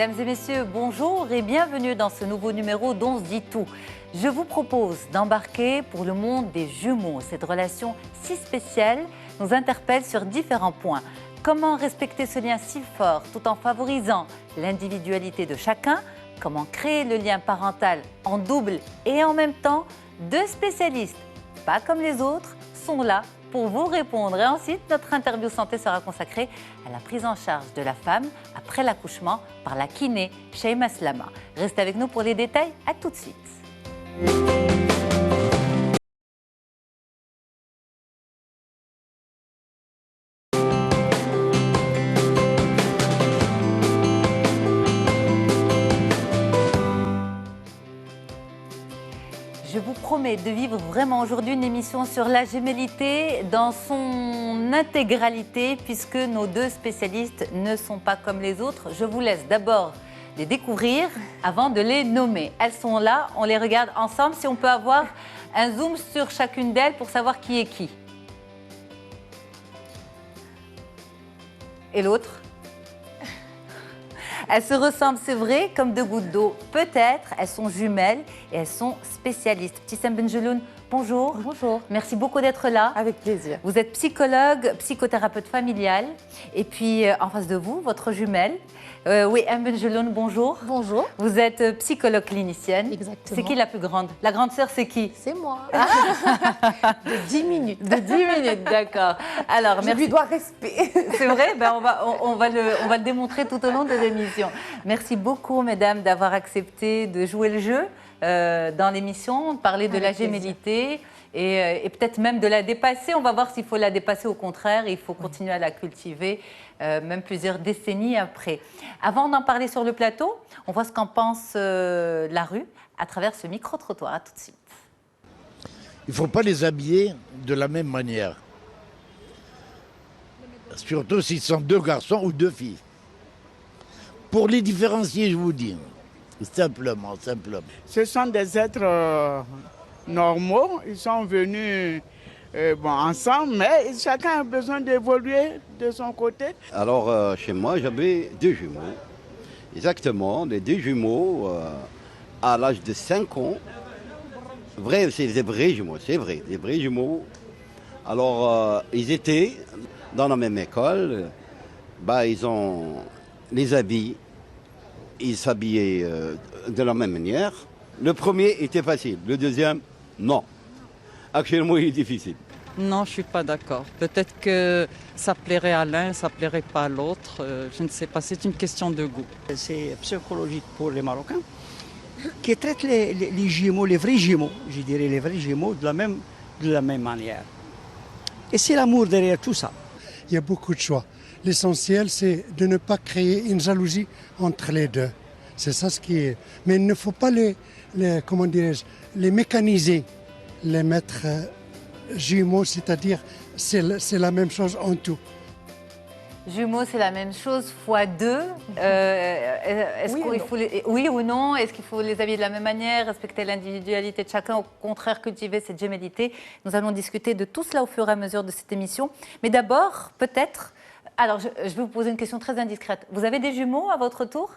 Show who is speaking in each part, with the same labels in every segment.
Speaker 1: Mesdames et messieurs, bonjour et bienvenue dans ce nouveau numéro d'On se dit tout. Je vous propose d'embarquer pour le monde des jumeaux. Cette relation si spéciale nous interpelle sur différents points. Comment respecter ce lien si fort tout en favorisant l'individualité de chacun? Comment créer le lien parental en double et en même temps? Deux spécialistes, pas comme les autres, sont là pour vous répondre. Et ensuite, notre interview santé sera consacrée à la prise en charge de la femme après l'accouchement par la kiné Shaima Slama. Restez avec nous pour les détails. À tout de suite. Je vous promets de vivre vraiment aujourd'hui une émission sur la gémellité dans son intégralité puisque nos deux spécialistes ne sont pas comme les autres. Je vous laisse d'abord les découvrir avant de les nommer. Elles sont là, on les regarde ensemble. Si on peut avoir un zoom sur chacune d'elles pour savoir qui est qui. Et l'autre? Elles se ressemblent, c'est vrai, comme deux gouttes d'eau. Peut-être, elles sont jumelles et elles sont spécialistes. Ibtissam Benjeloun, bonjour.
Speaker 2: Bonjour.
Speaker 1: Merci beaucoup d'être là.
Speaker 2: Avec plaisir.
Speaker 1: Vous êtes psychologue, psychothérapeute familial. Et puis, en face de vous, votre jumelle. Oui, Benjeloun, bonjour.
Speaker 2: Bonjour.
Speaker 1: Vous êtes psychologue clinicienne.
Speaker 2: Exactement.
Speaker 1: C'est qui la plus grande? La grande sœur, c'est qui?
Speaker 2: C'est moi. De 10 minutes.
Speaker 1: De 10 minutes, d'accord. Alors,
Speaker 2: Je
Speaker 1: merci.
Speaker 2: lui dois respect.
Speaker 1: C'est vrai, ben on va le démontrer tout au long de l'émission. Merci beaucoup, mesdames, d'avoir accepté de jouer le jeu dans l'émission, de parler de la gémellité et peut-être même de la dépasser. On va voir s'il faut la dépasser, au contraire, il faut continuer à la cultiver, même plusieurs décennies après. Avant d'en parler sur le plateau, on voit ce qu'en pense la rue à travers ce micro-trottoir. À tout de suite.
Speaker 3: Il ne faut pas les habiller de la même manière. Surtout s'ils sont deux garçons ou deux filles. Pour les différencier, je vous dis, simplement.
Speaker 4: Ce sont des êtres normaux, ils sont venus ensemble, mais chacun a besoin d'évoluer de son côté.
Speaker 5: Alors chez moi, j'avais deux jumeaux, exactement, les deux jumeaux à l'âge de 5 ans. Vrai, c'est des vrais jumeaux, c'est vrai, des vrais jumeaux. Alors ils étaient dans la même école, ils ont les habits, ils s'habillaient de la même manière. Le premier était facile, le deuxième, non. Actuellement, il est difficile.
Speaker 6: Non, je ne suis pas d'accord. Peut-être que ça plairait à l'un, ça ne plairait pas à l'autre. Je ne sais pas, c'est une question de goût.
Speaker 7: C'est psychologique pour les Marocains qui traitent les jumeaux, les vrais jumeaux, je dirais les vrais jumeaux de la même manière. Et c'est l'amour derrière tout ça.
Speaker 8: Il y a beaucoup de choix. L'essentiel, c'est de ne pas créer une jalousie entre les deux. C'est ça ce qui est. Mais il ne faut pas les mécaniser, les mettre jumeaux, c'est-à-dire c'est la même chose en tout.
Speaker 1: Jumeaux, c'est la même chose fois deux. Oui ou non? Est-ce qu'il faut les habiller de la même manière, respecter l'individualité de chacun, au contraire cultiver cette gémellité? Nous allons discuter de tout cela au fur et à mesure de cette émission. Mais d'abord, peut-être... Alors, je vais vous poser une question très indiscrète. Vous avez des jumeaux à votre tour?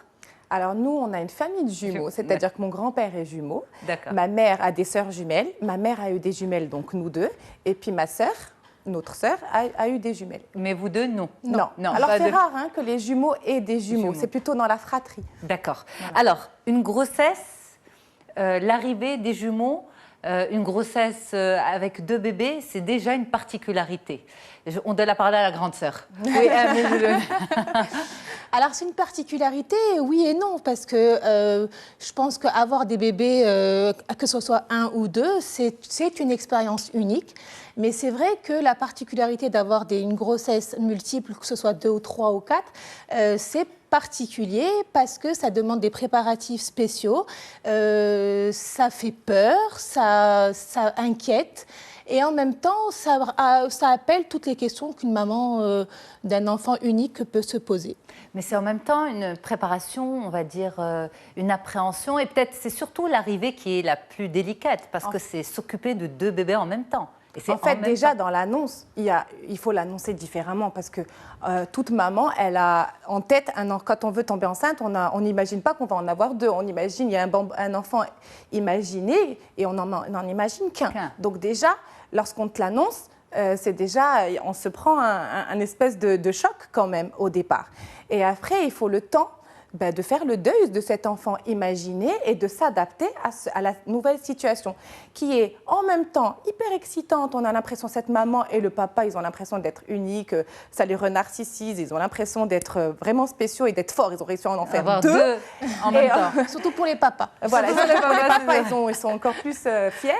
Speaker 2: Alors nous, on a une famille de jumeaux, c'est-à-dire que mon grand-père est jumeau.
Speaker 1: D'accord.
Speaker 2: Ma mère a des sœurs jumelles. Ma mère a eu des jumelles, donc nous deux. Et puis ma sœur, notre sœur, a eu des jumelles.
Speaker 1: Mais vous deux, non.
Speaker 2: Non. Alors c'est rare que les jumeaux aient des jumeaux. C'est plutôt dans la fratrie.
Speaker 1: D'accord. Voilà. Alors, une grossesse, l'arrivée des jumeaux, une grossesse avec deux bébés, c'est déjà une particularité. On donne la parole à la grande sœur. Oui,
Speaker 9: Alors, c'est une particularité, oui et non, parce que je pense qu'avoir des bébés, que ce soit un ou deux, c'est une expérience unique. Mais c'est vrai que la particularité d'avoir une grossesse multiple, que ce soit 2 ou 3 ou 4, c'est particulier parce que ça demande des préparatifs spéciaux, ça fait peur, ça inquiète. Et en même temps, ça appelle toutes les questions qu'une maman d'un enfant unique peut se poser.
Speaker 1: Mais c'est en même temps une préparation, on va dire, une appréhension. Et peut-être c'est surtout l'arrivée qui est la plus délicate, parce que c'est s'occuper de deux bébés en même temps.
Speaker 2: En fait, déjà, dans l'annonce, il faut l'annoncer différemment parce que toute maman, elle a en tête, quand on veut tomber enceinte, on n'imagine pas qu'on va en avoir 2. On imagine, il y a un enfant imaginé et on n'en imagine qu'un. Donc déjà, lorsqu'on te l'annonce, c'est déjà, on se prend un espèce de choc quand même au départ. Et après, il faut le temps de faire le deuil de cet enfant imaginé et de s'adapter à la nouvelle situation qui est en même temps hyper excitante. On a l'impression, cette maman et le papa, ils ont l'impression d'être uniques, ça les renarcissise, ils ont l'impression d'être vraiment spéciaux et d'être forts. Ils ont réussi à en faire 2
Speaker 9: en même temps. Surtout pour les papas.
Speaker 2: Voilà, pour les papas, ils sont encore plus fiers.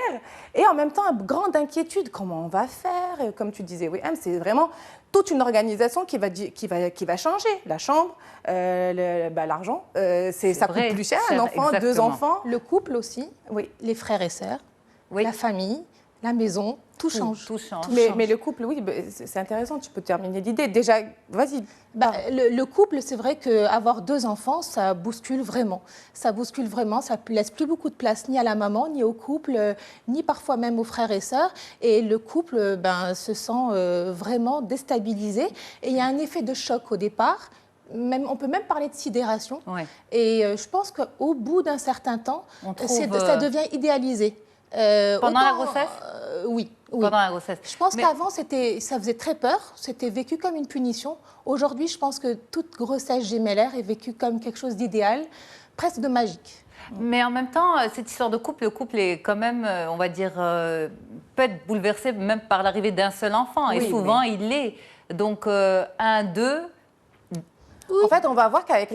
Speaker 2: Et en même temps, une grande inquiétude. Comment on va faire? Et comme tu disais, oui, c'est vraiment toute une organisation qui va changer. La chambre, l'argent, ça coûte plus cher, un enfant, exactement. 2 enfants.
Speaker 9: Le couple aussi, oui. Les frères et sœurs, la famille, la maison, tout change.
Speaker 2: Mais le couple, oui, c'est intéressant, tu peux terminer l'idée. Déjà, vas-y.
Speaker 9: Le couple, c'est vrai qu'avoir 2 enfants, ça bouscule vraiment. Ça laisse plus beaucoup de place ni à la maman, ni au couple, ni parfois même aux frères et sœurs. Et le couple se sent vraiment déstabilisé. Et il y a un effet de choc au départ. On peut même parler de sidération. Ouais. Et je pense qu'au bout d'un certain temps, ça devient idéalisé.
Speaker 1: Pendant la grossesse
Speaker 9: Oui.
Speaker 1: Pendant la grossesse.
Speaker 9: Je pense qu'avant, ça faisait très peur, c'était vécu comme une punition. Aujourd'hui, je pense que toute grossesse gémellaire est vécue comme quelque chose d'idéal, presque de magique.
Speaker 1: Mais en même temps, cette histoire de couple, le couple est quand même, on va dire, peut être bouleversé même par l'arrivée d'un seul enfant. Et souvent, il l'est. Donc, 1, 2...
Speaker 2: Oui. En fait, on va voir qu'avec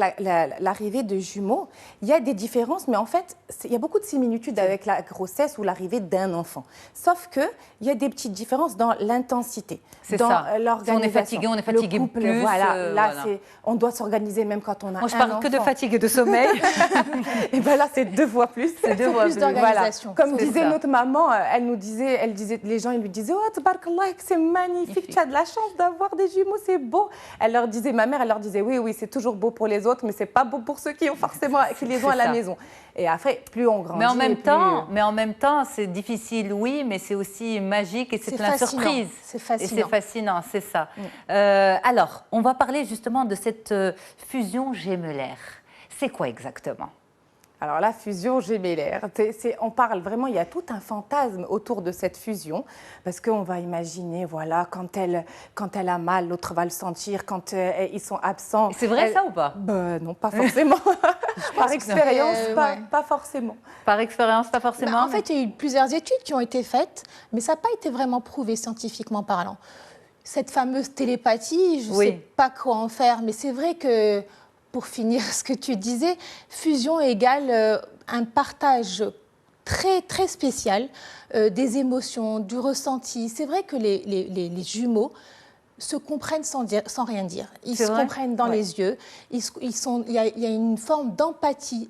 Speaker 2: l'arrivée de jumeaux, il y a des différences, mais en fait, il y a beaucoup de similitudes avec la grossesse ou l'arrivée d'un enfant. Sauf qu'il y a des petites différences dans l'intensité, dans l'organisation.
Speaker 1: On est fatigué
Speaker 2: le couple,
Speaker 1: plus.
Speaker 2: Voilà. On doit s'organiser même quand on a un enfant.
Speaker 1: Moi, je parle que de fatigue et de sommeil.
Speaker 2: Et bien là, c'est 2 fois plus.
Speaker 9: C'est 2 fois plus d'organisation.
Speaker 2: Comme disait notre maman, elle disait, les gens, ils lui disaient, oh, tabarakallah, c'est magnifique, tu as de la chance d'avoir des jumeaux, c'est beau. Ma mère, elle leur disait, oui, c'est toujours beau pour les autres, mais c'est pas beau pour ceux qui les ont à la maison. Et après, plus on grandit.
Speaker 1: Mais en même temps, c'est difficile, oui, mais c'est aussi magique et c'est plein de surprises.
Speaker 9: C'est fascinant.
Speaker 1: Et c'est fascinant, c'est ça. Alors, on va parler justement de cette fusion gémellaire. C'est quoi exactement ?
Speaker 2: Alors la fusion gémellaire, on parle vraiment, il y a tout un fantasme autour de cette fusion, parce qu'on va imaginer, voilà, quand elle a mal, l'autre va le sentir, quand ils sont absents.
Speaker 1: C'est vrai ça ou pas ?
Speaker 2: Non, pas forcément. Par expérience, pas forcément.
Speaker 1: Par expérience, pas forcément.
Speaker 9: En fait, il y a eu plusieurs études qui ont été faites, mais ça n'a pas été vraiment prouvé scientifiquement parlant. Cette fameuse télépathie, je ne sais pas quoi en faire, mais c'est vrai que... Pour finir ce que tu disais, fusion égale un partage très, très spécial des émotions, du ressenti. C'est vrai que les jumeaux se comprennent sans rien dire. Ils se comprennent dans les yeux. Il y a une forme d'empathie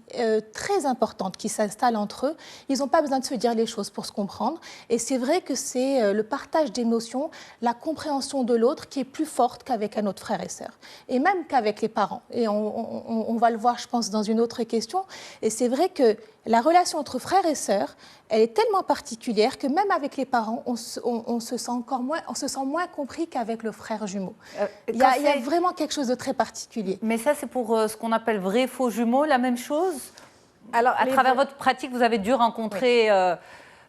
Speaker 9: très importante qui s'installe entre eux. Ils n'ont pas besoin de se dire les choses pour se comprendre. Et c'est vrai que c'est le partage d'émotions, la compréhension de l'autre qui est plus forte qu'avec un autre frère et sœur. Et même qu'avec les parents. Et on va le voir, je pense, dans une autre question. Et c'est vrai que la relation entre frères et sœurs, elle est tellement particulière que même avec les parents, on se sent moins compris qu'avec le frère jumeau. Il y a vraiment quelque chose de très particulier.
Speaker 1: Mais ça, c'est pour ce qu'on appelle vrai faux jumeaux, la même chose ? Alors, à travers votre pratique, vous avez dû rencontrer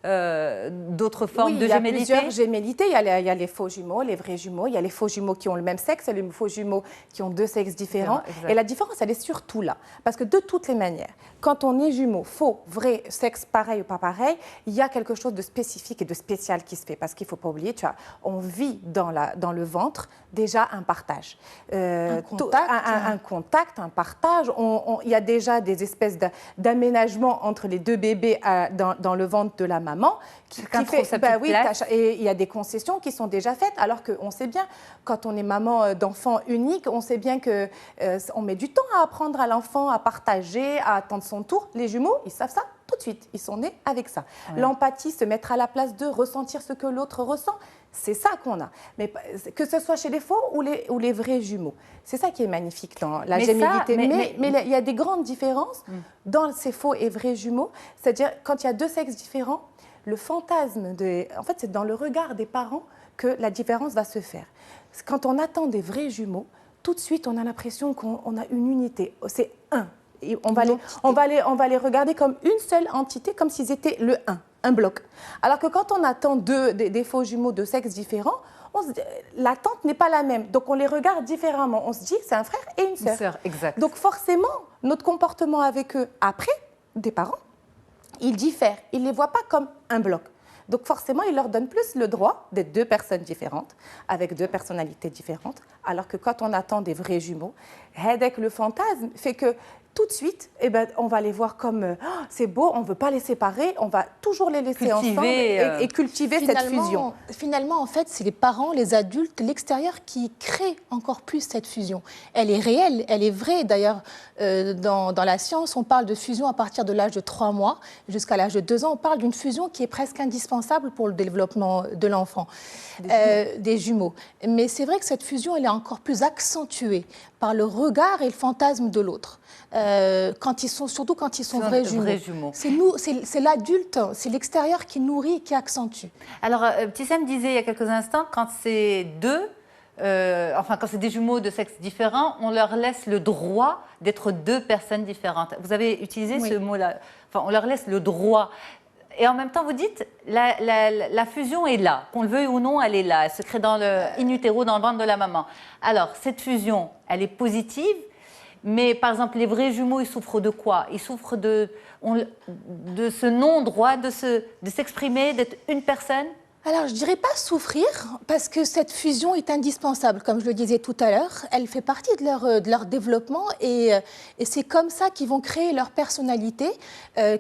Speaker 1: d'autres formes de gémellité ?
Speaker 2: Il y a plusieurs gémellités. Il y a les faux jumeaux, les vrais jumeaux. Il y a les faux jumeaux qui ont le même sexe et les faux jumeaux qui ont 2 sexes différents. Et la différence, elle est surtout là. Parce que de toutes les manières, quand on est jumeaux, faux, vrai, sexe pareil ou pas pareil, il y a quelque chose de spécifique et de spécial qui se fait. Parce qu'il ne faut pas oublier, on vit dans le ventre déjà un partage.
Speaker 9: Un
Speaker 2: contact, un partage. Il y a déjà des espèces d'aménagements entre les 2 bébés dans le ventre de la maman. Et il y a des concessions qui sont déjà faites, alors qu'on sait bien, quand on est maman d'enfant unique, on sait bien qu'on met du temps à apprendre à l'enfant, à partager, à attendre son tour. Les jumeaux, ils savent ça tout de suite, ils sont nés avec ça. Ouais. L'empathie, se mettre à la place d'eux, ressentir ce que l'autre ressent, c'est ça qu'on a. Mais que ce soit chez les faux ou les vrais jumeaux. C'est ça qui est magnifique dans la gémellité. Mais il y a des grandes différences dans ces faux et vrais jumeaux. C'est-à-dire, quand il y a 2 sexes différents, le fantasme en fait, c'est dans le regard des parents que la différence va se faire. Quand on attend des vrais jumeaux, tout de suite, on a l'impression qu'on a une unité. C'est un. Et on va les regarder comme une seule entité, comme s'ils étaient le un bloc. Alors que quand on attend des faux jumeaux de sexe différents, l'attente n'est pas la même. Donc on les regarde différemment. On se dit, c'est un frère et une sœur.
Speaker 1: Une sœur, exact.
Speaker 2: Donc forcément, notre comportement avec eux, après, des parents, il diffère. Il ne les voit pas comme un bloc. Donc forcément, il leur donne plus le droit d'être deux personnes différentes, avec deux personnalités différentes, alors que quand on attend des vrais jumeaux, le fantasme fait que tout de suite, on va les voir comme c'est beau, on ne veut pas les séparer, on va toujours les laisser ensemble et cultiver cette fusion.
Speaker 9: Finalement, en fait, c'est les parents, les adultes, l'extérieur qui créent encore plus cette fusion. Elle est réelle, elle est vraie. D'ailleurs, dans la science, on parle de fusion à partir de l'âge de 3 mois jusqu'à l'âge de 2 ans. On parle d'une fusion qui est presque indispensable pour le développement de l'enfant, des jumeaux. Mais c'est vrai que cette fusion, elle est encore plus accentuée par le regard et le fantasme de l'autre. Surtout quand ils sont vrais jumeaux. C'est l'adulte, c'est l'extérieur qui nourrit, qui accentue.
Speaker 1: Alors, Sam disait il y a quelques instants, quand c'est quand c'est des jumeaux de sexe différent, on leur laisse le droit d'être deux personnes différentes. Vous avez utilisé ce mot-là. Enfin, on leur laisse le droit. Et en même temps, vous dites, la fusion est là. Qu'on le veuille ou non, elle est là. Elle se crée dans in utero, dans le ventre de la maman. Alors, cette fusion, elle est positive. Mais par exemple, les vrais jumeaux, ils souffrent de quoi? Ils souffrent de ce non-droit de s'exprimer, d'être une personne?
Speaker 9: Alors, je ne dirais pas souffrir, parce que cette fusion est indispensable, comme je le disais tout à l'heure. Elle fait partie de leur développement et c'est comme ça qu'ils vont créer leur personnalité,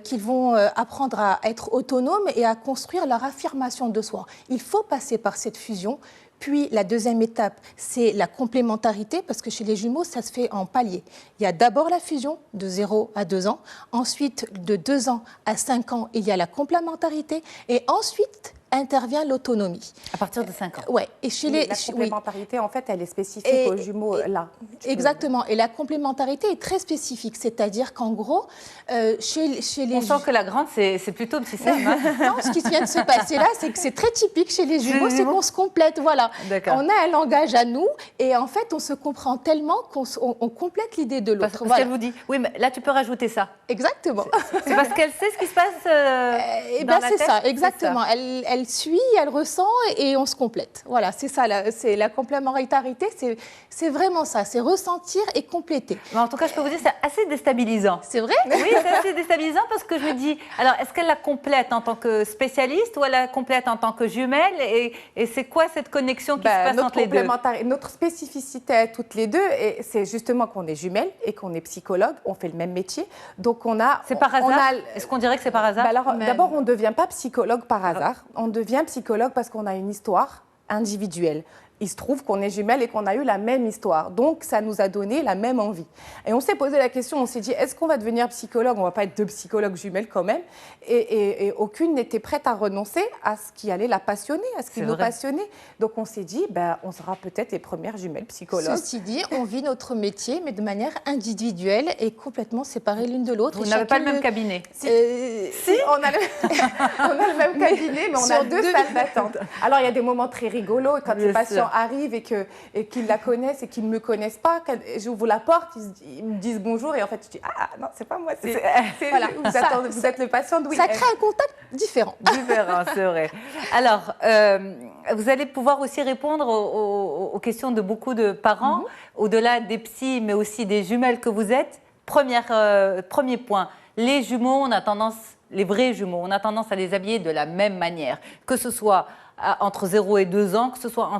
Speaker 9: qu'ils vont apprendre à être autonomes et à construire leur affirmation de soi. Il faut passer par cette fusion. Puis la deuxième étape, c'est la complémentarité, parce que chez les jumeaux, ça se fait en paliers. Il y a d'abord la fusion de 0 à 2 ans. Ensuite, de 2 ans à 5 ans, il y a la complémentarité. Et ensuite intervient l'autonomie.
Speaker 1: À partir de 5 ans.
Speaker 9: Oui.
Speaker 2: Et la complémentarité, en fait, elle est spécifique aux jumeaux là.
Speaker 9: Exactement. Et la complémentarité est très spécifique. C'est-à-dire qu'en gros, chez les...
Speaker 1: On sent que la grande, c'est plutôt petit Sam.
Speaker 9: Non, ce qui vient de se passer là, c'est que c'est très typique chez les jumeaux, c'est qu'on se complète. Voilà. On a un langage à nous et en fait, on se comprend tellement qu'on complète l'idée de l'autre.
Speaker 1: Parce qu'elle vous dit, oui, mais là, tu peux rajouter ça.
Speaker 9: Exactement.
Speaker 1: C'est parce qu'elle sait ce qui se passe dans la tête.
Speaker 9: C'est ça, exactement. Elle suit, elle ressent et on se complète. Voilà, c'est ça, c'est la complémentarité, c'est vraiment ça, c'est ressentir et compléter.
Speaker 1: Mais en tout cas, je peux vous dire, c'est assez déstabilisant.
Speaker 9: C'est vrai?
Speaker 1: Oui, c'est assez déstabilisant parce que je me dis, alors, est-ce qu'elle la complète en tant que spécialiste ou elle la complète en tant que jumelle et c'est quoi cette connexion qui se passe entre les deux?
Speaker 2: Notre spécificité à toutes les deux, c'est justement qu'on est jumelles et qu'on est psychologue, on fait le même métier. Donc on a...
Speaker 1: C'est par hasard? Est-ce qu'on dirait que c'est par hasard?
Speaker 2: D'abord, on ne devient pas psychologue par hasard. On devient psychologue parce qu'on a une histoire individuelle. Il se trouve qu'on est jumelles et qu'on a eu la même histoire. Donc, ça nous a donné la même envie. Et on s'est posé la question, on s'est dit, est-ce qu'on va devenir psychologue? On ne va pas être deux psychologues jumelles quand même. Et aucune n'était prête à renoncer à ce qui allait la passionner, à ce qui nous passionnait. Donc, on s'est dit, on sera peut-être les premières jumelles psychologues.
Speaker 9: Ceci dit, on vit notre métier, mais de manière individuelle et complètement séparée l'une de l'autre.
Speaker 1: Vous n'avez pas le même cabinet?
Speaker 2: Si, on a le même cabinet, mais on a deux salles d'attente. Alors, il y a des moments très rigolos quand les patients arrivent et qu'ils la connaissent et qu'ils ne me connaissent pas. Quand j'ouvre la porte, ils me disent bonjour et en fait, je dis « Ah non, c'est pas moi, voilà, vous êtes le patient. »
Speaker 9: Ça crée un contact différent.
Speaker 1: Différent, c'est vrai. Alors, vous allez pouvoir aussi répondre aux questions de beaucoup de parents, au-delà des psys, mais aussi des jumelles que vous êtes. Premier point, les jumeaux, les vrais jumeaux, on a tendance à les habiller de la même manière, que ce soit entre 0 et 2 ans, que ce soit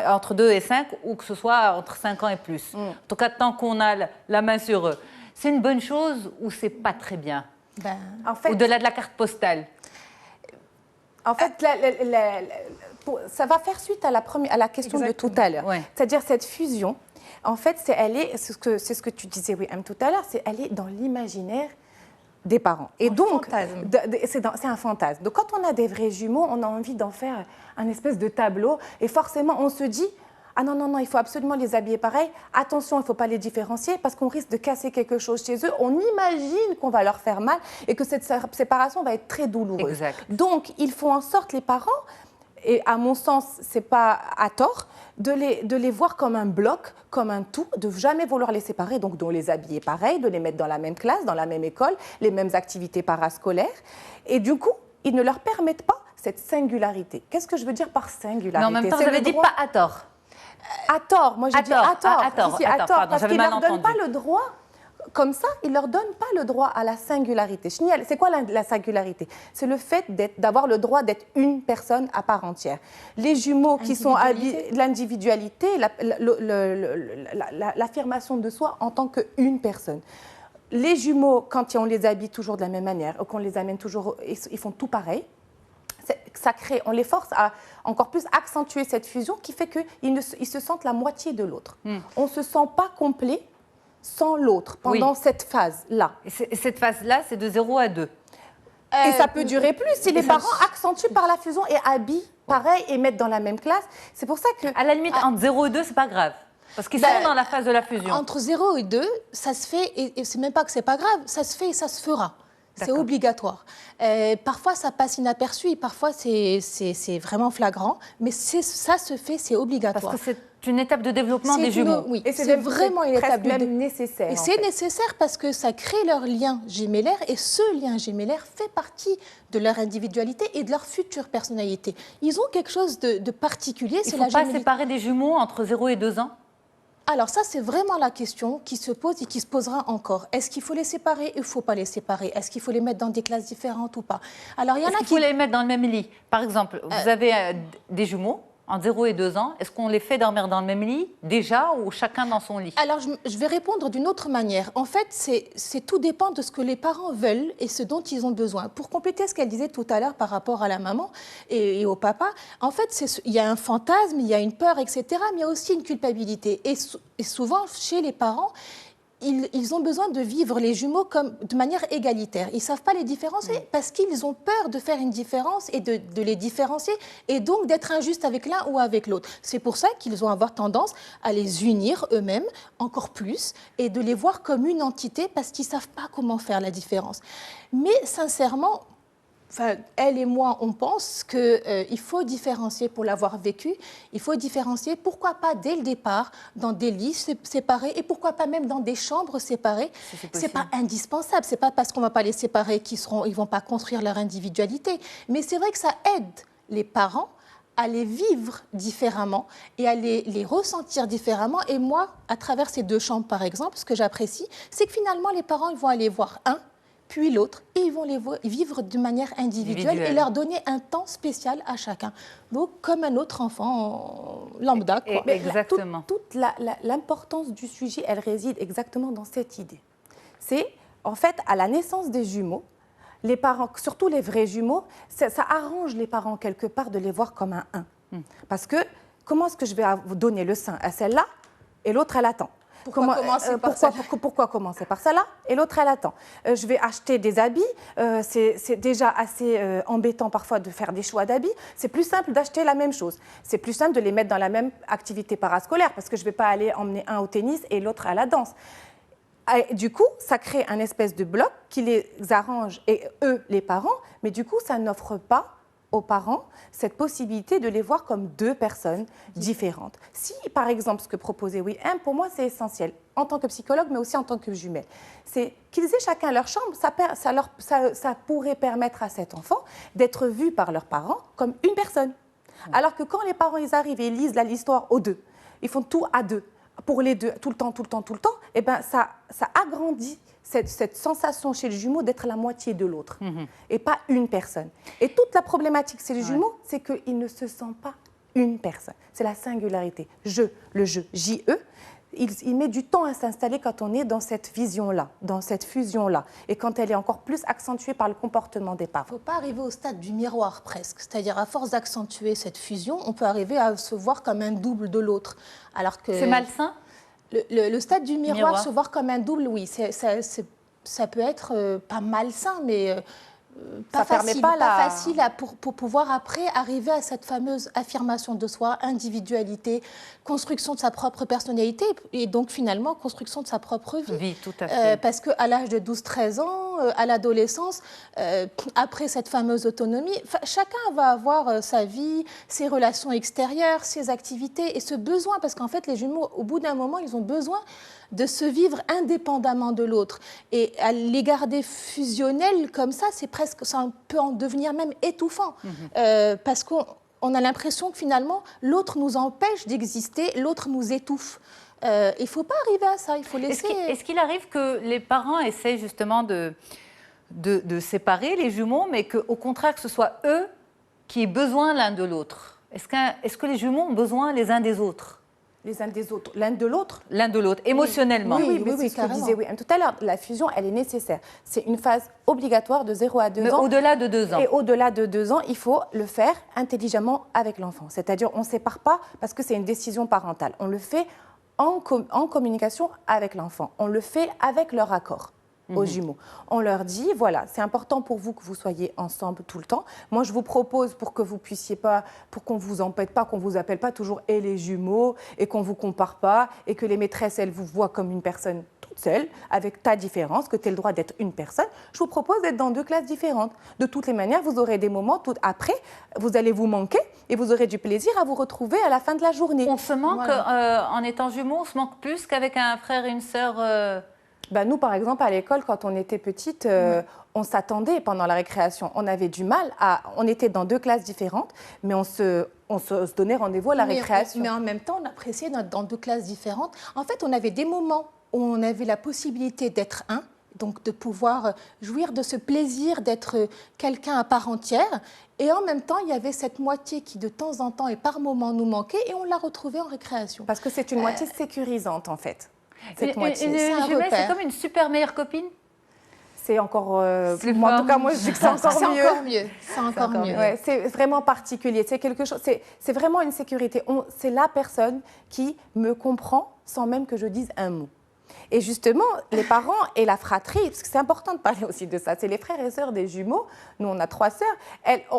Speaker 1: entre 2 et 5 ou que ce soit entre 5 ans et plus. En tout cas, tant qu'on a la main sur eux. C'est une bonne chose ou c'est pas très bien?
Speaker 2: En fait,
Speaker 1: au-delà de la carte postale.
Speaker 2: En fait, ça va faire suite à la question de tout à l'heure. Ouais. C'est-à-dire cette fusion, en fait, c'est ce que tu disais, oui, tout à l'heure, elle est dans l'imaginaire des parents. Et donc, c'est un fantasme. Donc, quand on a des vrais jumeaux, on a envie d'en faire un espèce de tableau. Et forcément, on se dit, ah non, non, non, il faut absolument les habiller pareil. Attention, il ne faut pas les différencier parce qu'on risque de casser quelque chose chez eux. On imagine qu'on va leur faire mal et que cette séparation va être très douloureuse.
Speaker 1: Exact.
Speaker 2: Donc, il faut en sorte, les parents, et à mon sens, ce n'est pas à tort, de les voir comme un bloc, comme un tout, de jamais vouloir les séparer, donc de les habiller pareil, de les mettre dans la même classe, dans la même école, les mêmes activités parascolaires. Et du coup, ils ne leur permettent pas cette singularité. Qu'est-ce que je veux dire par singularité?
Speaker 1: Mais en même temps, vous avez dit pas à tort.
Speaker 2: À tort, moi j'ai dit à tort.
Speaker 1: À tort,
Speaker 2: Si, à tort,
Speaker 1: pardon,
Speaker 2: parce
Speaker 1: j'avais
Speaker 2: qu'ils ne
Speaker 1: mal
Speaker 2: leur donnent pas
Speaker 1: entendu.
Speaker 2: le droit, comme ça, ils ne leur donnent pas le droit à la singularité. Chenille, c'est quoi la singularité? C'est le fait d'avoir le droit d'être une personne à part entière. Les jumeaux qui sont l'individualité, l'affirmation de soi en tant qu'une personne. Les jumeaux, quand on les habille toujours de la même manière, ou qu'on les amène toujours, ils font tout pareil. Ça crée, on les force à encore plus accentuer cette fusion qui fait qu'ils se sentent la moitié de l'autre. On ne se sent pas complet sans l'autre pendant cette phase-là.
Speaker 1: Et cette phase-là, c'est de 0 à 2.
Speaker 2: Et ça peut durer plus si les parents accentuent par la fusion et habillent pareil et mettent dans la même classe. C'est pour ça que...
Speaker 1: À la limite, entre 0 et 2, c'est pas grave. Parce qu'ils sont dans la phase de la fusion.
Speaker 9: Entre 0 et 2, ça se fait, et c'est même pas que c'est pas grave, ça se fait et ça se fera. C'est obligatoire. Parfois, ça passe inaperçu et parfois, c'est vraiment flagrant. Mais ça se fait, c'est obligatoire.
Speaker 1: Parce que c'est une étape de développement des jumeaux.
Speaker 9: Oui,
Speaker 2: et
Speaker 9: c'est vraiment une étape
Speaker 2: même nécessaire.
Speaker 9: Et c'est nécessaire parce que ça crée leur lien gémellaire et ce lien gémellaire fait partie de leur individualité et de leur future personnalité. Ils ont quelque chose de particulier.
Speaker 1: Il ne faut pas séparer des jumeaux entre 0 et 2 ans?
Speaker 9: Alors ça, c'est vraiment la question qui se pose et qui se posera encore. Est-ce qu'il faut les séparer ou il ne faut pas les séparer? Est-ce qu'il faut les mettre dans des classes différentes ou pas? Alors, il y en a qui...
Speaker 1: Il faut les mettre dans le même lit. Par exemple, vous avez des jumeaux entre 0 et 2 ans. Est-ce qu'on les fait dormir dans le même lit déjà ou chacun dans son lit?
Speaker 9: Alors, je vais répondre d'une autre manière. En fait, tout dépend de ce que les parents veulent et ce dont ils ont besoin. Pour compléter ce qu'elle disait tout à l'heure par rapport à la maman et au papa, en fait, il y a un fantasme, il y a une peur, etc., mais il y a aussi une culpabilité. Et souvent, chez les parents, ils ont besoin de vivre les jumeaux de manière égalitaire. Ils ne savent pas les différencier parce qu'ils ont peur de faire une différence et de les différencier et donc d'être injustes avec l'un ou avec l'autre. C'est pour ça qu'ils vont avoir tendance à les unir eux-mêmes encore plus et de les voir comme une entité parce qu'ils ne savent pas comment faire la différence. Mais sincèrement, elle et moi, on pense qu'il faut différencier pour l'avoir vécu. Il faut différencier, pourquoi pas dès le départ, dans des lits séparés et pourquoi pas même dans des chambres séparées. C'est pas indispensable. C'est pas parce qu'on va pas les séparer ils vont pas construire leur individualité. Mais c'est vrai que ça aide les parents à les vivre différemment et à les ressentir différemment. Et moi, à travers ces 2 chambres, par exemple, ce que j'apprécie, c'est que finalement, les parents ils vont aller voir un, puis l'autre, et ils vont les vivre de manière individuelle et leur donner un temps spécial à chacun. Donc, comme un autre enfant lambda, quoi.
Speaker 1: Exactement.
Speaker 2: Toute l'importance du sujet, elle réside exactement dans cette idée. C'est, en fait, à la naissance des jumeaux, les parents, surtout les vrais jumeaux, ça arrange les parents quelque part de les voir comme un 1. Parce que, comment est-ce que je vais vous donner le sein à celle-là et l'autre, elle attend? Pourquoi commencer par celle-là et l'autre, elle attend? Je vais acheter des habits. C'est déjà assez embêtant parfois de faire des choix d'habits. C'est plus simple d'acheter la même chose. C'est plus simple de les mettre dans la même activité parascolaire parce que je ne vais pas aller emmener un au tennis et l'autre à la danse. Et du coup, ça crée un espèce de bloc qui les arrange, et eux, les parents, mais du coup, ça n'offre pas aux parents cette possibilité de les voir comme 2 personnes différentes. Si, par exemple, ce que proposait Wim, pour moi, c'est essentiel, en tant que psychologue, mais aussi en tant que jumelle, c'est qu'ils aient chacun leur chambre, ça pourrait permettre à cet enfant d'être vu par leurs parents comme une personne. Alors que quand les parents ils arrivent et ils lisent l'histoire aux 2, ils font tout à 2, pour les 2, tout le temps, et ben ça agrandit cette sensation chez le jumeau d'être la moitié de l'autre et pas une personne. Et toute la problématique chez les jumeaux, c'est qu'ils ne se sentent pas une personne. C'est la singularité. Le je, J-E, il met du temps à s'installer quand on est dans cette vision-là, dans cette fusion-là, et quand elle est encore plus accentuée par le comportement des parents.
Speaker 9: Il ne faut pas arriver au stade du miroir presque, c'est-à-dire à force d'accentuer cette fusion, on peut arriver à se voir comme un double de l'autre. Alors que
Speaker 1: c'est malsain?
Speaker 9: Le stade du miroir, se voir comme un double, oui, ça peut être pas malsain, mais pas
Speaker 2: permet
Speaker 9: facile,
Speaker 2: pas
Speaker 9: pas facile pour pouvoir après arriver à cette fameuse affirmation de soi, individualité, construction de sa propre personnalité et donc finalement construction de sa propre vie.
Speaker 1: Oui, tout à fait.
Speaker 9: Parce qu'à l'âge de 12-13 ans, à l'adolescence, après cette fameuse autonomie, chacun va avoir sa vie, ses relations extérieures, ses activités et ce besoin, parce qu'en fait les jumeaux, au bout d'un moment, ils ont besoin de se vivre indépendamment de l'autre. Et à les garder fusionnels comme ça, ça peut en devenir même étouffant. Parce qu'on a l'impression que finalement, l'autre nous empêche d'exister, l'autre nous étouffe. Il ne faut pas arriver à ça, il faut laisser...
Speaker 1: Est-ce qu'il arrive que les parents essayent justement de séparer les jumeaux, mais qu'au contraire, que ce soit eux qui aient besoin l'un de l'autre? Est-ce que les jumeaux ont besoin les uns des autres?
Speaker 2: Les uns des autres, l'un de l'autre.
Speaker 1: L'un de l'autre, émotionnellement.
Speaker 2: Oui, c'est ce que je disais. Oui. Tout à l'heure, la fusion, elle est nécessaire. C'est une phase obligatoire de 0 à 2
Speaker 1: Mais
Speaker 2: ans.
Speaker 1: au-delà de 2 ans.
Speaker 2: Et au-delà de 2 ans, il faut le faire intelligemment avec l'enfant. C'est-à-dire, on ne sépare pas parce que c'est une décision parentale. On le fait en communication avec l'enfant. On le fait avec leur accord. Aux jumeaux. On leur dit, voilà, c'est important pour vous que vous soyez ensemble tout le temps. Moi, je vous propose pour que vous puissiez pas, pour qu'on vous embête pas, qu'on vous appelle pas toujours et les jumeaux et qu'on vous compare pas et que les maîtresses, elles vous voient comme une personne toute seule, avec ta différence, que tu as le droit d'être une personne. Je vous propose d'être dans 2 classes différentes. De toutes les manières, vous aurez des moments, après, vous allez vous manquer et vous aurez du plaisir à vous retrouver à la fin de la journée.
Speaker 1: On se manque, en étant jumeaux, on se manque plus qu'avec un frère et une sœur
Speaker 2: Nous, par exemple, à l'école, quand on était petite, on s'attendait pendant la récréation. On avait du mal on était dans 2 classes différentes, mais on se donnait rendez-vous à la récréation.
Speaker 9: Mais en même temps, on appréciait dans 2 classes différentes. En fait, on avait des moments où on avait la possibilité d'être un, donc de pouvoir jouir de ce plaisir d'être quelqu'un à part entière. Et en même temps, il y avait cette moitié qui, de temps en temps et par moments, nous manquait et on l'a retrouvée en récréation.
Speaker 2: Parce que c'est une moitié sécurisante, en fait.
Speaker 1: Cette moitié. Une jumelle, c'est comme une super meilleure copine.
Speaker 2: C'est encore... moi, en tout cas, moi, je dis que c'est encore mieux.
Speaker 9: C'est encore mieux.
Speaker 2: Ouais, c'est vraiment particulier. C'est quelque chose... C'est vraiment une sécurité. C'est la personne qui me comprend sans même que je dise un mot. Et justement, les parents et la fratrie, parce que c'est important de parler aussi de ça, c'est les frères et sœurs des jumeaux. Nous, on a 3 sœurs.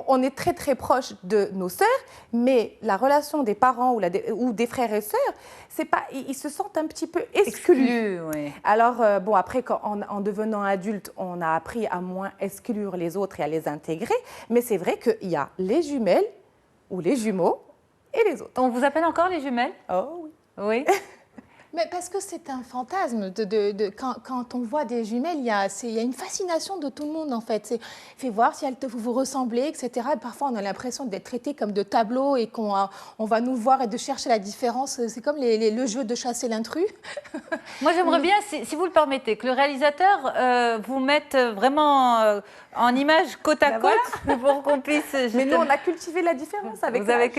Speaker 2: On est très, très proches de nos sœurs, mais la relation des parents ou des frères et sœurs, c'est pas, ils se sentent un petit peu exclus.
Speaker 1: Oui.
Speaker 2: Alors, après, en devenant adulte, on a appris à moins exclure les autres et à les intégrer. Mais c'est vrai qu'il y a les jumelles ou les jumeaux et les autres.
Speaker 1: On vous appelle encore les jumelles?
Speaker 2: Oh oui.
Speaker 1: Oui.
Speaker 9: Mais parce que c'est un fantasme. Quand on voit des jumelles, il y a une fascination de tout le monde, en fait. Fais voir si vous ressemblez, etc. Et parfois, on a l'impression d'être traité comme de tableaux et qu'on va nous voir et de chercher la différence. C'est comme le jeu de chasser l'intrus.
Speaker 1: Moi, j'aimerais bien, si vous le permettez, que le réalisateur vous mette vraiment en image côte à côte pour qu'on puisse...
Speaker 2: Mais nous, on a cultivé la différence avec
Speaker 1: vous avez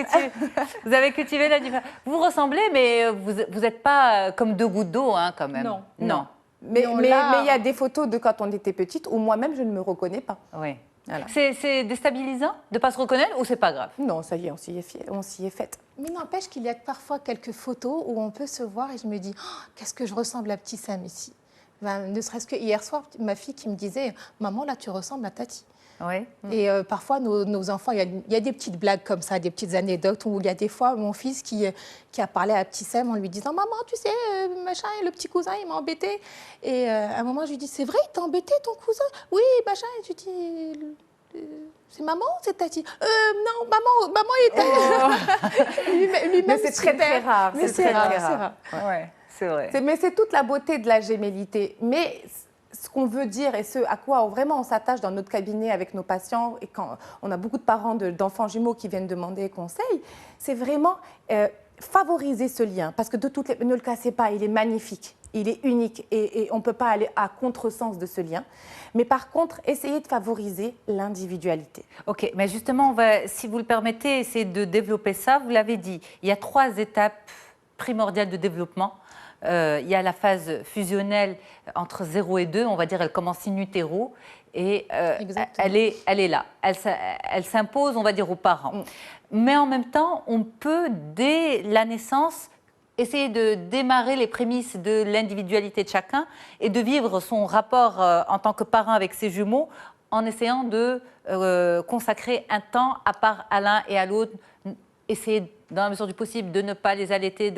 Speaker 1: cultivé la différence. Vous ressemblez, mais vous n'êtes pas comme 2 gouttes d'eau, hein, quand même.
Speaker 2: Non. Mais il y a des photos de quand on était petite où moi-même, je ne me reconnais pas.
Speaker 1: Oui.
Speaker 2: Voilà.
Speaker 1: C'est déstabilisant de ne pas se reconnaître ou c'est pas grave?
Speaker 2: Non, ça y est, on s'y est fait.
Speaker 9: Mais n'empêche qu'il y a parfois quelques photos où on peut se voir et je me dis qu'est-ce que je ressemble à petit Sam ici. Ne serait-ce que hier soir, ma fille qui me disait maman, là, tu ressembles à Tati.
Speaker 1: Oui.
Speaker 9: Et parfois, nos enfants, il y a des petites blagues comme ça, des petites anecdotes où il y a des fois mon fils qui a parlé à petit Sam en lui disant « Maman, tu sais, machin, le petit cousin, il m'a embêté. » Et à un moment, je lui dis « C'est vrai, il t'a embêté, ton cousin ?»« Oui, machin. » Et je dis « C'est maman ou c'est Tati ?»« Non, maman, il était... Lui-même,
Speaker 2: mais c'est très, très rare.
Speaker 9: Mais c'est rare.
Speaker 1: Ouais, c'est vrai.
Speaker 2: Mais c'est toute la beauté de la gémellité. Mais... ce qu'on veut dire et ce à quoi vraiment on s'attache dans notre cabinet avec nos patients et quand on a beaucoup de parents d'enfants jumeaux qui viennent demander conseil, c'est vraiment favoriser ce lien parce que ne le cassez pas, il est magnifique, il est unique et on ne peut pas aller à contresens de ce lien. Mais par contre, essayez de favoriser l'individualité.
Speaker 1: Ok, mais justement, on va, si vous le permettez, essayer de développer ça. Vous l'avez dit, il y a 3 étapes primordiales de développement. Il y a la phase fusionnelle entre 0 et 2, on va dire, elle commence in utero et elle est là. Elle s'impose, on va dire, aux parents. Mais en même temps, on peut, dès la naissance, essayer de démarrer les prémices de l'individualité de chacun et de vivre son rapport en tant que parent avec ses jumeaux en essayant de consacrer un temps à part à l'un et à l'autre, essayer dans la mesure du possible de ne pas les allaiter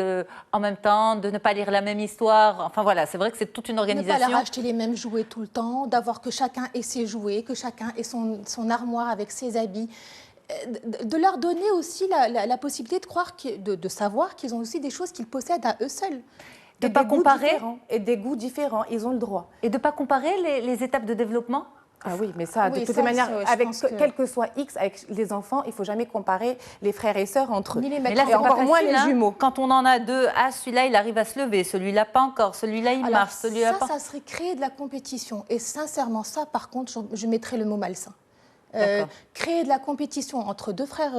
Speaker 1: en même temps, de ne pas lire la même histoire. Enfin voilà, c'est vrai que c'est toute une organisation.
Speaker 9: Ne pas leur acheter les mêmes jouets tout le temps, d'avoir que chacun ait ses jouets, que chacun ait son armoire avec ses habits. De leur donner aussi la possibilité de croire, de savoir qu'ils ont aussi des choses qu'ils possèdent à eux seuls.
Speaker 1: De ne pas comparer.
Speaker 2: Et des goûts différents, ils ont le droit.
Speaker 1: Et de ne pas comparer les étapes de développement.
Speaker 2: Ah oui, mais ça,
Speaker 9: Oui,
Speaker 2: de toutes
Speaker 9: ça,
Speaker 2: les manières, quel que soit X, avec les enfants, il ne faut jamais comparer les frères et sœurs entre eux.
Speaker 9: Ni les
Speaker 1: Mais
Speaker 9: mettre
Speaker 1: là,
Speaker 9: en
Speaker 1: c'est
Speaker 2: encore
Speaker 1: pas
Speaker 2: moins
Speaker 1: facile,
Speaker 2: les jumeaux.
Speaker 1: Quand on en a deux, celui-là, il arrive à se lever, celui-là, pas encore, celui-là, il marche, celui-là, pas.
Speaker 9: Ça serait créer de la compétition. Et sincèrement, ça, par contre, je mettrais le mot malsain. Créer de la compétition entre deux frères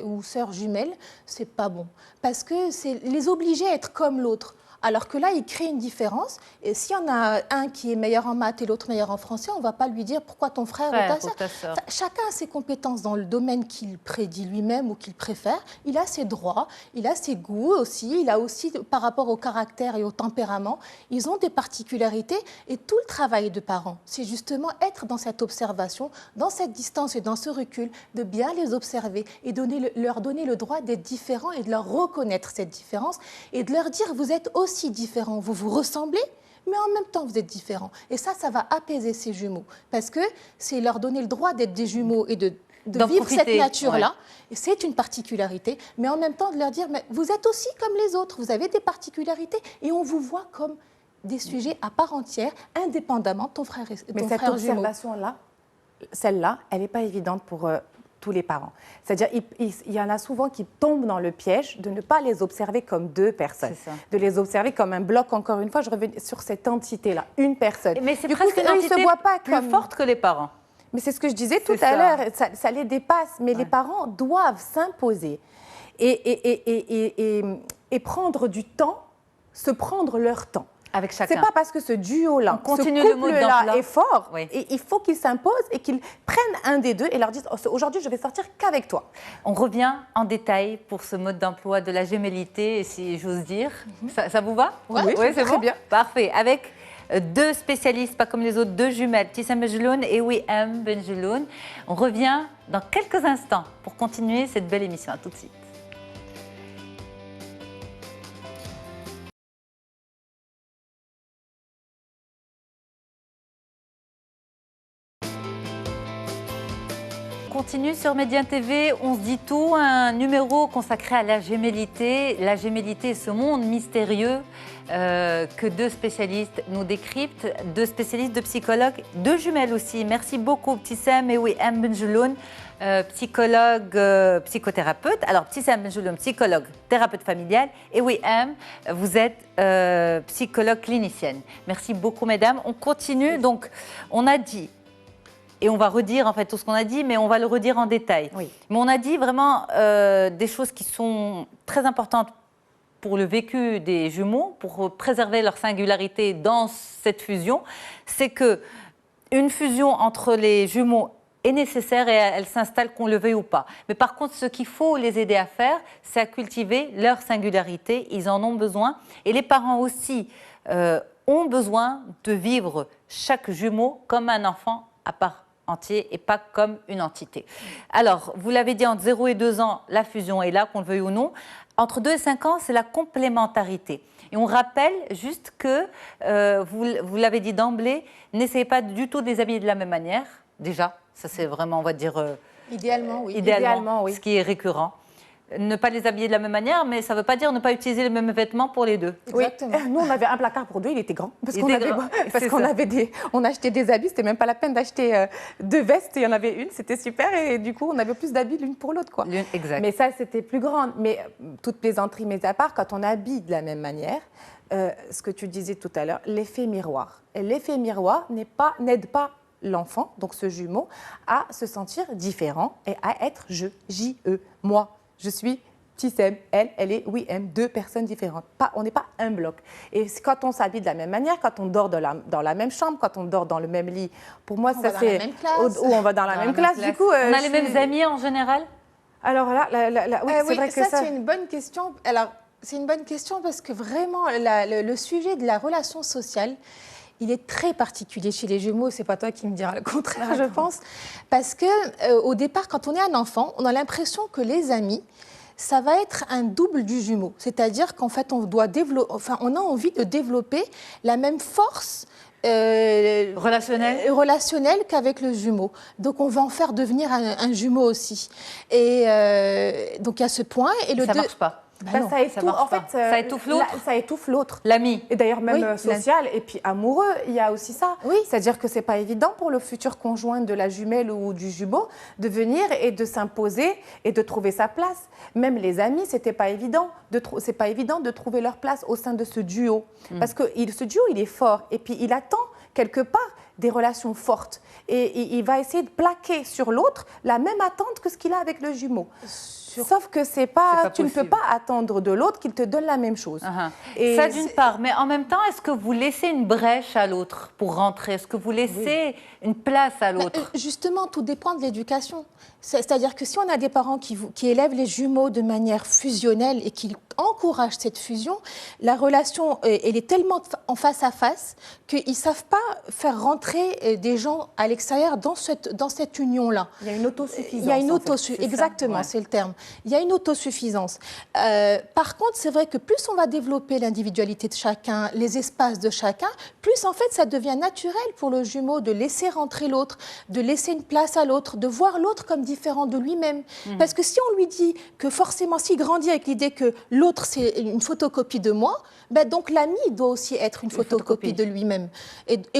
Speaker 9: ou sœurs jumelles, c'est pas bon. Parce que c'est les obliger à être comme l'autre. Alors que là, il crée une différence. Et s'il y en a un qui est meilleur en maths et l'autre meilleur en français, on ne va pas lui dire pourquoi ton frère ou ta sœur. Chacun a ses compétences dans le domaine qu'il prédit lui-même ou qu'il préfère. Il a ses droits, il a ses goûts aussi. Il a aussi, par rapport au caractère et au tempérament, ils ont des particularités. Et tout le travail de parents, c'est justement être dans cette observation, dans cette distance et dans ce recul, de bien les observer et leur donner le droit d'être différents et de leur reconnaître cette différence et de leur dire vous êtes aussi différents, vous vous ressemblez, mais en même temps vous êtes différents. Et ça va apaiser ces jumeaux, parce que c'est leur donner le droit d'être des jumeaux et de vivre cette nature-là. Et c'est une particularité, mais en même temps de leur dire, mais vous êtes aussi comme les autres, vous avez des particularités, et on vous voit comme des sujets à part entière, indépendamment de ton frère et ton
Speaker 2: mais cette observation-là, celle-là, elle n'est pas évidente pour tous les parents. C'est-à-dire, il y en a souvent qui tombent dans le piège de ne pas les observer comme deux personnes, de les observer comme un bloc. Encore une fois, je reviens sur cette entité-là, une personne.
Speaker 1: Mais c'est presque une entité plus forte que les parents.
Speaker 2: Mais c'est ce que je disais tout à l'heure, ça les dépasse. Mais les parents doivent s'imposer et prendre du temps, se prendre leur temps.
Speaker 1: Avec chacun.
Speaker 2: C'est pas parce que ce duo-là, ce couple-là est fort, et il faut qu'ils s'imposent et qu'ils prennent un des deux et leur disent aujourd'hui je vais sortir qu'avec toi.
Speaker 1: On revient en détail pour ce mode d'emploi de la gémellité, si j'ose dire. Ça vous va?
Speaker 2: Oui, c'est
Speaker 1: bon.
Speaker 2: très bien.
Speaker 1: Parfait. Avec deux spécialistes, pas comme les autres, deux jumelles, Tissam Benjeloun et Wiham Benjeloun. On revient dans quelques instants pour continuer cette belle émission. À tout de suite. On continue sur Médien TV, on se dit tout, un numéro consacré à la gémellité. La gémellité, ce monde mystérieux que deux spécialistes nous décryptent, deux spécialistes, deux psychologues, deux jumelles aussi. Merci beaucoup Tissam et Wiham Benjeloun, psychologue, psychothérapeute. Alors Tissam Benjeloun, psychologue, thérapeute familial, et Wiham, vous êtes psychologue clinicienne. Merci beaucoup mesdames. On continue, donc on a dit, et on va redire en fait tout ce qu'on a dit, mais on va le redire en détail.
Speaker 2: Oui.
Speaker 1: Mais on a dit vraiment des choses qui sont très importantes pour le vécu des jumeaux, pour préserver leur singularité dans cette fusion. C'est qu'une fusion entre les jumeaux est nécessaire et elle s'installe qu'on le veuille ou pas. Mais par contre, ce qu'il faut les aider à faire, c'est à cultiver leur singularité. Ils en ont besoin. Et les parents aussi ont besoin de vivre chaque jumeau comme un enfant à part entier et pas comme une entité. Alors, vous l'avez dit, entre 0 et 2 ans, la fusion est là, qu'on le veuille ou non. Entre 2 et 5 ans, c'est la complémentarité. Et on rappelle juste que, vous l'avez dit d'emblée, n'essayez pas du tout de les habiller de la même manière. Déjà, ça c'est vraiment, on va dire...
Speaker 9: idéalement, oui.
Speaker 1: Idéalement, oui. Ce qui est récurrent. Ne pas les habiller de la même manière, mais ça ne veut pas dire ne pas utiliser les mêmes vêtements pour les deux.
Speaker 9: Exactement.
Speaker 2: Oui. Nous, on avait un placard pour deux, il était grand. Parce qu'on achetait des habits, c'était même pas la peine d'acheter 2 vestes, il y en avait une, c'était super, et du coup, on avait plus d'habits l'une pour l'autre, quoi.
Speaker 1: Exact.
Speaker 2: Mais ça, c'était plus grand. Mais toute plaisanterie mise à part, quand on habille de la même manière, ce que tu disais tout à l'heure, l'effet miroir. Et l'effet miroir n'aide pas l'enfant, donc ce jumeau, à se sentir différent et à être J-E, moi. Je suis Tissem, elle est Wiham, 2 personnes différentes. On n'est pas un bloc. Et quand on s'habille de la même manière, quand on dort dans la même chambre, quand on dort dans le même lit, pour moi, ça c'est... Ou on va dans la même classe, du coup...
Speaker 1: on a les mêmes amis en général?
Speaker 2: Alors là, oui, c'est vrai que ça...
Speaker 9: c'est une bonne question. Alors, c'est une bonne question parce que vraiment, le sujet de la relation sociale il est très particulier chez les jumeaux. C'est pas toi qui me diras le contraire, je pense. Parce que au départ, quand on est un enfant, on a l'impression que les amis, ça va être un double du jumeau. C'est-à-dire qu'en fait, on a envie de développer la même force relationnelle qu'avec le jumeau. Donc, on va en faire devenir un jumeau aussi. Et donc, il y a ce point. Et
Speaker 1: ça ne marche pas.
Speaker 2: Ça étouffe l'autre.
Speaker 1: L'ami.
Speaker 2: Et d'ailleurs, même social et puis amoureux, il y a aussi ça.
Speaker 9: Oui.
Speaker 2: C'est-à-dire que ce n'est pas évident pour le futur conjoint de la jumelle ou du jumeau de venir et de s'imposer et de trouver sa place. Même les amis, c'est pas évident de trouver leur place au sein de ce duo. Parce que ce duo, il est fort. Et puis, il attend quelque part des relations fortes. Et il va essayer de plaquer sur l'autre la même attente que ce qu'il a avec le jumeau. Sauf que tu ne peux pas attendre de l'autre qu'il te donne la même chose.
Speaker 1: Et ça d'une part, mais en même temps, est-ce que vous laissez une brèche à l'autre pour rentrer? Est-ce que vous laissez une place à l'autre?
Speaker 9: Justement, tout dépend de l'éducation. C'est-à-dire que si on a des parents qui élèvent les jumeaux de manière fusionnelle et qui encouragent cette fusion, la relation, elle est tellement en face à face qu'ils ne savent pas faire rentrer des gens à l'extérieur dans cette union-là.
Speaker 2: Il y a une autosuffisance.
Speaker 9: Exactement, c'est le terme. Il y a une autosuffisance. Par contre, c'est vrai que plus on va développer l'individualité de chacun, les espaces de chacun, plus en fait ça devient naturel pour le jumeau de laisser rentrer l'autre, de laisser une place à l'autre, de voir l'autre comme différent de lui-même. Parce que si on lui dit que forcément, s'il grandit avec l'idée que l'autre c'est une photocopie de moi, ben donc l'ami doit aussi être une photocopie de lui-même.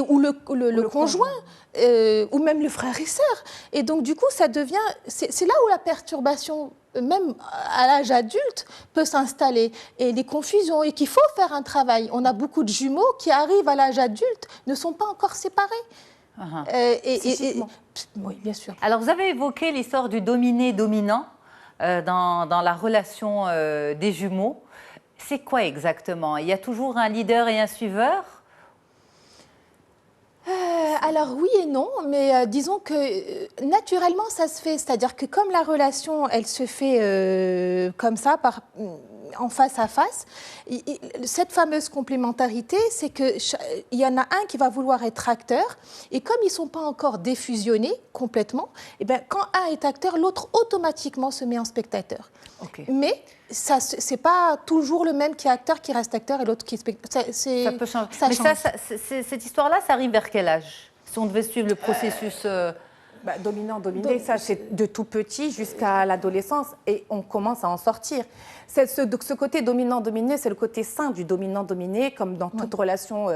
Speaker 9: Ou le conjoint, ou même le frère et sœur. Et donc du coup, ça devient... C'est là où la perturbation, même à l'âge adulte, peut s'installer. Et les confusions, et qu'il faut faire un travail. On a beaucoup de jumeaux qui arrivent à l'âge adulte, ne sont pas encore séparés. Oui, bien sûr.
Speaker 1: Alors, vous avez évoqué l'histoire du dominé-dominant dans la relation des jumeaux. C'est quoi exactement? Il y a toujours un leader et un suiveur?
Speaker 9: Alors oui et non, mais disons que naturellement ça se fait, c'est-à-dire que comme la relation elle se fait comme ça, en face à face, cette fameuse complémentarité, c'est qu'il y en a un qui va vouloir être acteur et comme ils ne sont pas encore défusionnés complètement, et bien, quand un est acteur, l'autre automatiquement se met en spectateur.
Speaker 1: Okay.
Speaker 9: Mais ce n'est pas toujours le même qui est acteur qui reste acteur et l'autre qui est spectateur.
Speaker 1: Ça peut changer. Mais cette histoire-là, ça arrive vers quel âge? Si on devait suivre le processus...
Speaker 2: Dominant-dominé, ça c'est de tout petit jusqu'à l'adolescence et on commence à en sortir. Ce côté dominant-dominé, c'est le côté sain du dominant-dominé, comme dans toute relation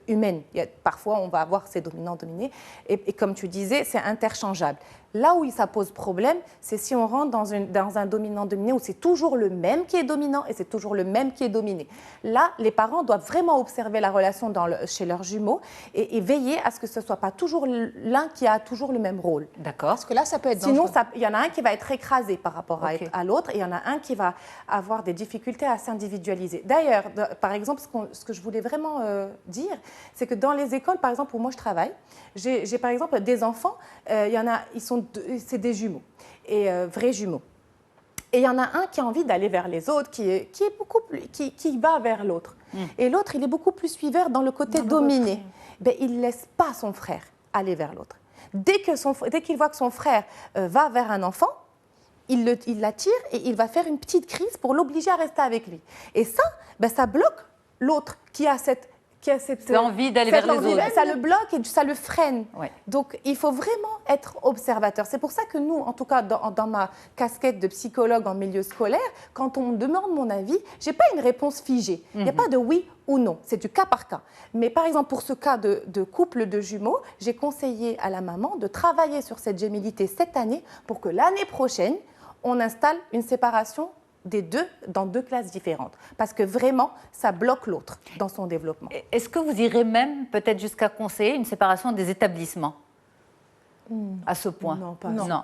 Speaker 2: humaine. Parfois, on va avoir ces dominants-dominés et comme tu disais, c'est interchangeable. Là où ça pose problème, c'est si on rentre dans un dominant-dominé où c'est toujours le même qui est dominant et c'est toujours le même qui est dominé. Là, les parents doivent vraiment observer la relation chez leurs jumeaux et veiller à ce que ce ne soit pas toujours l'un qui a toujours le même rôle.
Speaker 1: D'accord.
Speaker 9: Parce que là, ça peut être dangereux.
Speaker 2: Sinon, il y en a un qui va être écrasé par rapport à l'autre et il y en a un qui va avoir des difficultés à s'individualiser. D'ailleurs, par exemple, ce que je voulais vraiment dire, c'est que dans les écoles, par exemple, où moi je travaille, j'ai par exemple des enfants, il y en a, c'est des jumeaux, et vrais jumeaux. Et il y en a un qui a envie d'aller vers les autres, qui va vers l'autre. Et l'autre, il est beaucoup plus suiveur dans le côté dominé. Ben, il ne laisse pas son frère aller vers l'autre. Dès qu'il voit que son frère va vers un enfant, il l'attire et il va faire une petite crise pour l'obliger à rester avec lui. Et ça, ben, ça bloque l'autre qui a cette
Speaker 1: envie d'aller vers les autres.
Speaker 2: Ça le bloque et ça le freine.
Speaker 1: Ouais.
Speaker 2: Donc, il faut vraiment être observateur. C'est pour ça que nous, en tout cas, dans ma casquette de psychologue en milieu scolaire, quand on me demande mon avis, je n'ai pas une réponse figée. Il n'y a pas de oui ou non. C'est du cas par cas. Mais par exemple, pour ce cas de couple de jumeaux, j'ai conseillé à la maman de travailler sur cette gémilité cette année pour que l'année prochaine, on installe une séparation des deux dans deux classes différentes. Parce que vraiment, ça bloque l'autre dans son développement.
Speaker 1: Est-ce que vous irez même peut-être jusqu'à conseiller une séparation des établissements à ce point?
Speaker 2: Non, pas à ce point.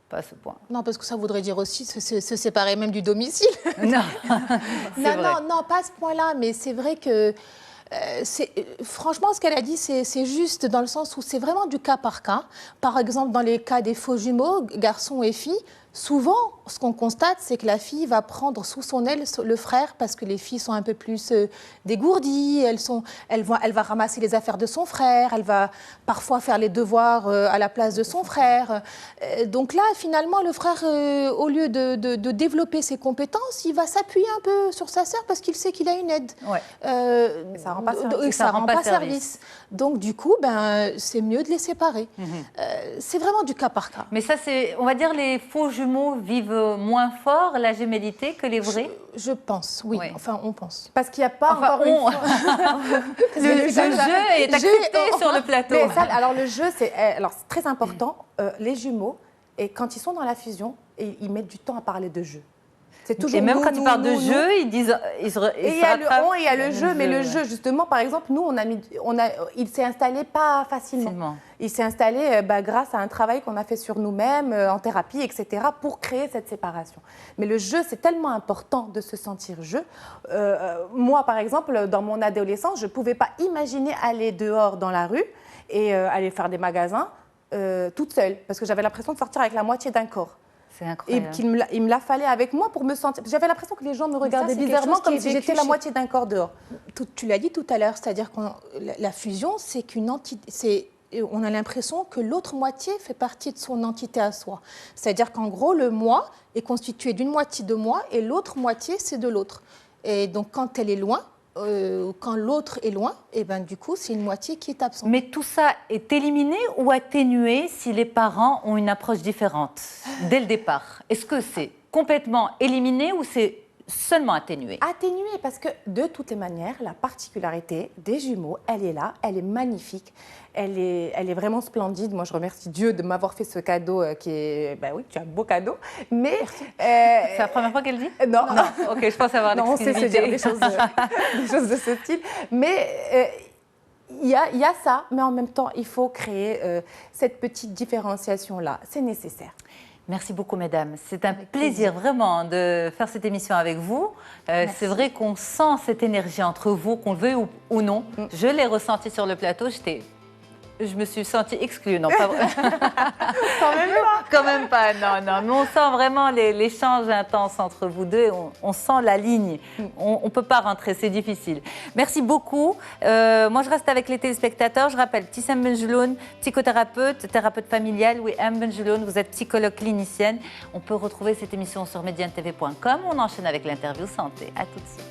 Speaker 1: Pas à ce point.
Speaker 9: Non, parce que ça voudrait dire aussi se séparer même du domicile.
Speaker 1: Non,
Speaker 9: non, pas à ce point-là, mais c'est vrai que franchement, ce qu'elle a dit, c'est juste dans le sens où c'est vraiment du cas par cas. Par exemple, dans les cas des faux jumeaux, garçons et filles, Souvent, ce qu'on constate, c'est que la fille va prendre sous son aile le frère parce que les filles sont un peu plus dégourdies, elle va ramasser les affaires de son frère, elle va parfois faire les devoirs à la place de son frère. Donc là, finalement, le frère, au lieu de développer ses compétences, il va s'appuyer un peu sur sa sœur parce qu'il sait qu'il a une aide.
Speaker 1: Ouais.
Speaker 2: Ça rend pas service.
Speaker 9: Ça rend pas service. Donc du coup, c'est mieux de les séparer. C'est vraiment du cas par cas.
Speaker 1: Mais ça, on va dire, les faux jumeaux vivent moins fort la gémellité que les vrais.
Speaker 9: Je pense, oui.
Speaker 1: Ouais.
Speaker 9: Enfin, on pense.
Speaker 2: Parce qu'il n'y a pas encore une fois...
Speaker 1: le jeu est accepté sur le plateau.
Speaker 2: Mais ça, alors le jeu, c'est très important. Les jumeaux, et quand ils sont dans la fusion, ils mettent du temps à parler de jeu. C'est toujours
Speaker 1: et même
Speaker 2: nous,
Speaker 1: quand ils parlent de jeu, ils disent...
Speaker 2: Et il y a le on et il y a le jeu, mais le jeu, justement, par exemple, nous, il s'est installé pas facilement. Il s'est installé grâce à un travail qu'on a fait sur nous-mêmes, en thérapie, etc., pour créer cette séparation. Mais le jeu, c'est tellement important de se sentir jeu. Moi, par exemple, dans mon adolescence, je ne pouvais pas imaginer aller dehors dans la rue et aller faire des magasins toute seule, parce que j'avais l'impression de sortir avec la moitié d'un corps.
Speaker 1: C'est incroyable.
Speaker 2: Et qu'il me la fallait avec moi pour me sentir... J'avais l'impression que les gens me regardaient bizarrement comme si j'étais la moitié d'un corps dehors.
Speaker 9: Tu l'as dit tout à l'heure, c'est-à-dire que la fusion, c'est qu'une entité... On a l'impression que l'autre moitié fait partie de son entité à soi. C'est-à-dire qu'en gros, le moi est constitué d'une moitié de moi et l'autre moitié, c'est de l'autre. Et donc, quand elle est loin, quand l'autre est loin, et du coup, c'est une moitié qui est absente.
Speaker 1: Mais tout ça est éliminé ou atténué si les parents ont une approche différente dès le départ? Est-ce que c'est complètement éliminé ou c'est seulement atténué?
Speaker 2: Atténué, parce que de toutes les manières, la particularité des jumeaux, elle est là, elle est magnifique, elle est vraiment splendide. Moi, je remercie Dieu de m'avoir fait ce cadeau qui est... oui, tu as un beau cadeau, mais...
Speaker 1: C'est la première fois qu'elle dit?
Speaker 2: Non.
Speaker 1: Ok, je pense avoir l'exclusivité.
Speaker 2: Non, on sait se dire des choses de ce style. Mais il y a ça, mais en même temps, il faut créer cette petite différenciation-là. C'est nécessaire.
Speaker 1: Merci beaucoup, mesdames. C'est un plaisir vraiment de faire cette émission avec vous. C'est vrai qu'on sent cette énergie entre vous, qu'on le veuille ou non. Je l'ai ressenti sur le plateau. Je me suis sentie exclue. Non, pas vrai.
Speaker 2: Quand même pas.
Speaker 1: Quand même pas, non. Mais on sent vraiment l'échange intense entre vous deux. On sent la ligne. On ne peut pas rentrer, c'est difficile. Merci beaucoup. Moi, je reste avec les téléspectateurs. Je rappelle, Tissem Benjeloun, psychothérapeute, thérapeute familiale. Oui, M. Benjeloun, vous êtes psychologue clinicienne. On peut retrouver cette émission sur mediantv.com. On enchaîne avec l'interview santé. À tout de suite.